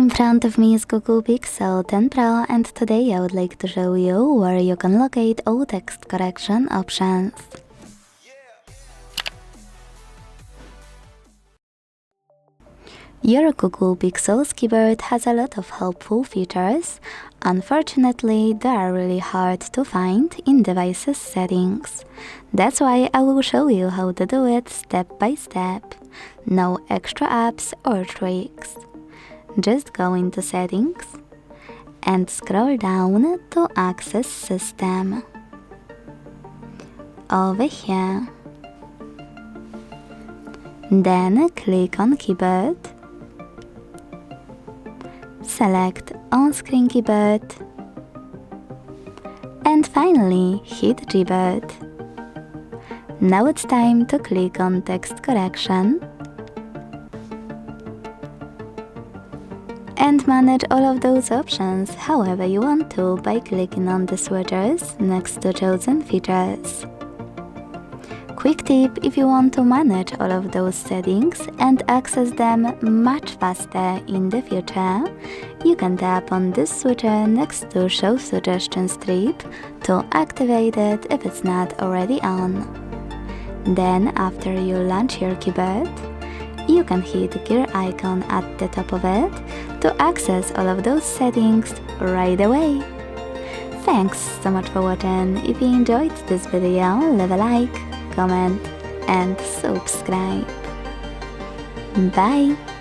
In front of me is Google Pixel 10 Pro, and today I would like to show you where you can locate all text correction options. Your Google Pixel's keyboard has a lot of helpful features. Unfortunately, they are really hard to find in devices settings. That's why I will show you how to do it step by step. No extra apps or tricks. Just go into settings and scroll down to access system. Over here. Then click on keyboard. Select on-screen keyboard. And finally hit Gboard. Now it's time to click on text correction and manage all of those options however you want to by clicking on the switches next to chosen features. Quick tip: if you want to manage all of those settings and access them much faster in the future, you can tap on this switcher next to Show Suggestion strip to activate it if it's not already on. Then, after you launch your keyboard, you can hit the gear icon at the top of it to access all of those settings right away. Thanks so much for watching. If you enjoyed this video, leave a like, comment and subscribe. Bye!